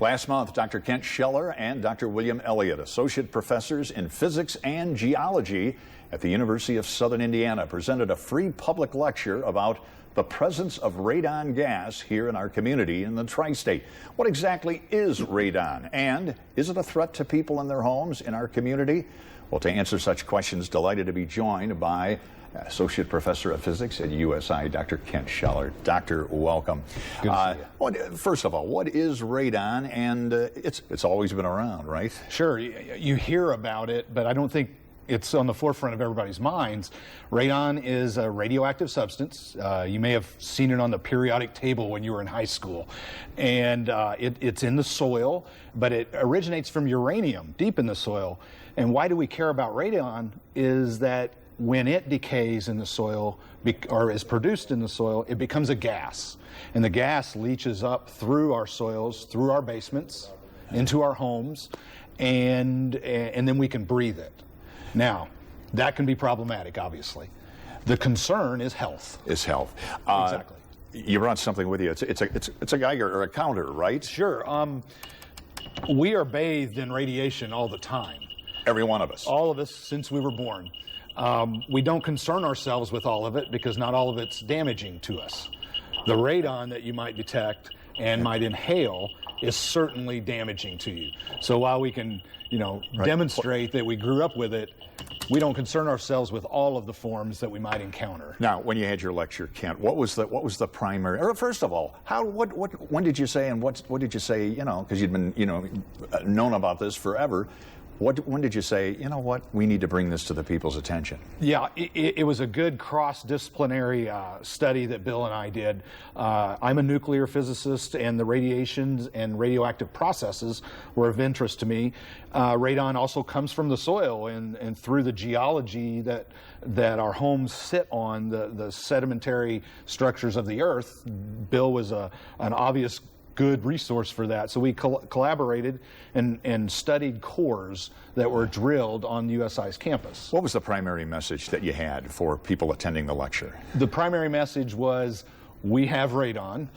Last month, Dr. Kent Scheller and Dr. William Elliott, associate professors in physics and geology at the University of Southern Indiana, presented a free public lecture about the presence of radon gas here in our community in the tri-state. What exactly is radon, and is it a threat to people in their homes in our community? Well, to answer such questions, delighted to be joined by Associate Professor of Physics at USI, Dr. Kent Scheller. Doctor, welcome. Good to see you. First of all, what is radon? And it's always been around, right? Sure, you hear about it, but I don't think it's on the forefront of everybody's minds. Radon is a radioactive substance. You may have seen it on the periodic table when you were in high school. And it's in the soil, but it originates from uranium deep in the soil. And why do we care about radon is that when it decays in the soil or is produced in the soil, it becomes a gas. And the gas leaches up through our soils, through our basements, into our homes, and then we can breathe it. Now, that can be problematic, obviously. The concern is health. Is health. Exactly. You brought something with you. It's a Geiger or a counter, right? Sure. We are bathed in radiation all the time. Every one of us. All of us since we were born. We don't concern ourselves with all of it because not all of it's damaging to us. The radon that you might detect and might inhale is certainly damaging to you. So while we can, demonstrate that we grew up with it, we don't concern ourselves with all of the forms that we might encounter. Now, when you had your lecture, Kent, what was the primary? Or first of all, when did you say, and what did you say? Because you'd been known about this forever. When did you say, you know what, we need to bring this to the people's attention? Yeah, it was a good cross-disciplinary study that Bill and I did. I'm a nuclear physicist, and the radiations and radioactive processes were of interest to me. Radon also comes from the soil and through the geology that our homes sit on, the sedimentary structures of the earth. Bill was an obvious good resource for that. So we collaborated and studied cores that were drilled on USI's campus. What was the primary message that you had for people attending the lecture? The primary message was, we have radon.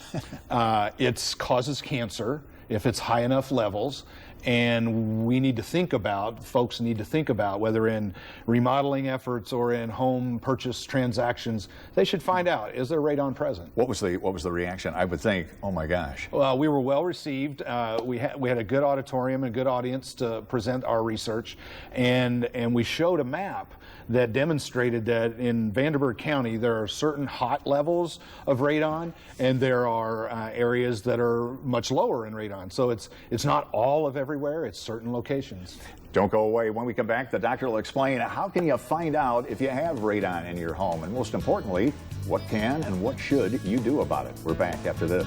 It causes cancer if it's high enough levels. And we need to think about, folks need to think about, whether in remodeling efforts or in home purchase transactions, they should find out, is there radon present? What was the reaction? I would think, oh my gosh. Well, we were well received. We had a good auditorium and a good audience to present our research, and we showed a map that demonstrated that in Vanderburgh County there are certain hot levels of radon, and there are areas that are much lower in radon. So it's not all of everywhere, it's certain locations. Don't go away. When we come back, the doctor will explain how can you find out if you have radon in your home, and most importantly, what can and what should you do about it. We're back after this.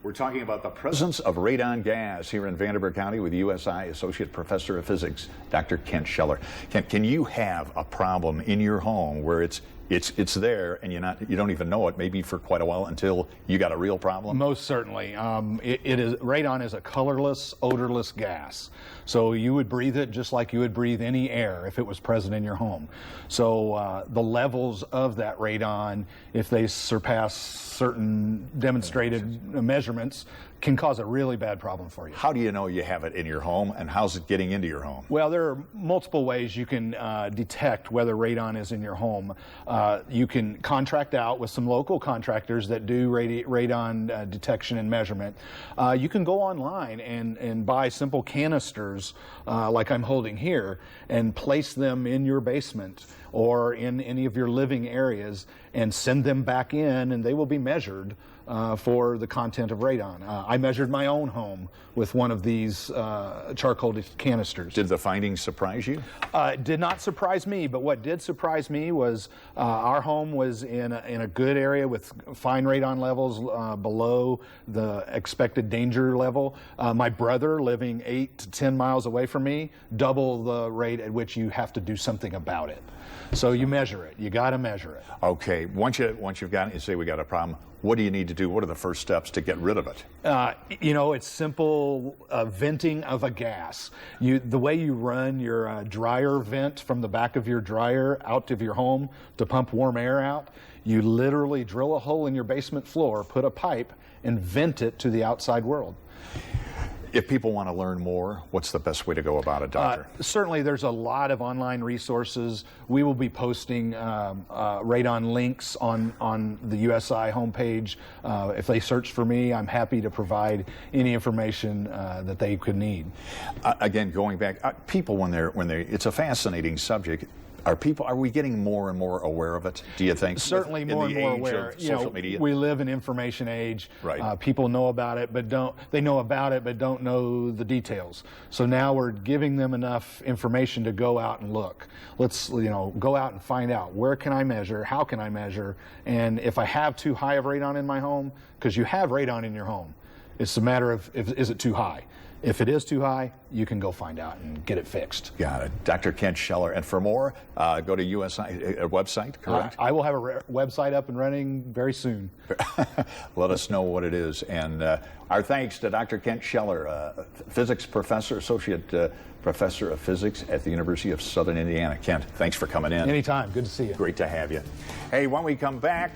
We're talking about the presence of radon gas here in Vanderburgh County with USI Associate Professor of Physics, Dr. Kent Scheller. Kent, can you have a problem in your home where it's there and you don't even know it, maybe for quite a while, until you got a real problem? Most certainly. Radon is a colorless, odorless gas. So you would breathe it just like you would breathe any air if it was present in your home. So the levels of that radon, if they surpass certain demonstrated measurements, can cause a really bad problem for you. How do you know you have it in your home, and how's it getting into your home? Well, there are multiple ways you can detect whether radon is in your home. You can contract out with some local contractors that do radon detection and measurement. You can go online and buy simple canisters like I'm holding here and place them in your basement or in any of your living areas and send them back in, and they will be measured for the content of radon. I measured my own home with one of these charcoal canisters. Did the findings surprise you? It did not surprise me, but what did surprise me was our home was in a good area with fine radon levels below the expected danger level. My brother, living 8 to 10 miles away from me, double the rate at which you have to do something about it. So you measure it. You got to measure it. Okay. Once you've got it, you say we got a problem. What do you need to do? What are the first steps to get rid of it? It's simple venting of a gas. The way you run your dryer vent from the back of your dryer out of your home to pump warm air out, you literally drill a hole in your basement floor, put a pipe, and vent it to the outside world. If people want to learn more, what's the best way to go about it, Doctor? Certainly, there's a lot of online resources. We will be posting radon links on the USI homepage. If they search for me, I'm happy to provide any information that they could need. Again, going back, people when it's a fascinating subject. Are we getting more and more aware of it, do you think? Certainly more and more aware. Social media? We live in information age. Right. People know about it, but don't know the details. So now we're giving them enough information to go out and look. Let's go out and find out, where can I measure, how can I measure, and if I have too high of radon in my home, because you have radon in your home, it's a matter of is it too high. If it is too high, you can go find out and get it fixed. Got it. Dr. Kent Scheller. And for more, go to USI website, correct? I will have a website up and running very soon. Let us know what it is. And our thanks to Dr. Kent Scheller, physics professor, associate professor of physics at the University of Southern Indiana. Kent, thanks for coming in. Anytime. Good to see you. Great to have you. Hey, when we come back...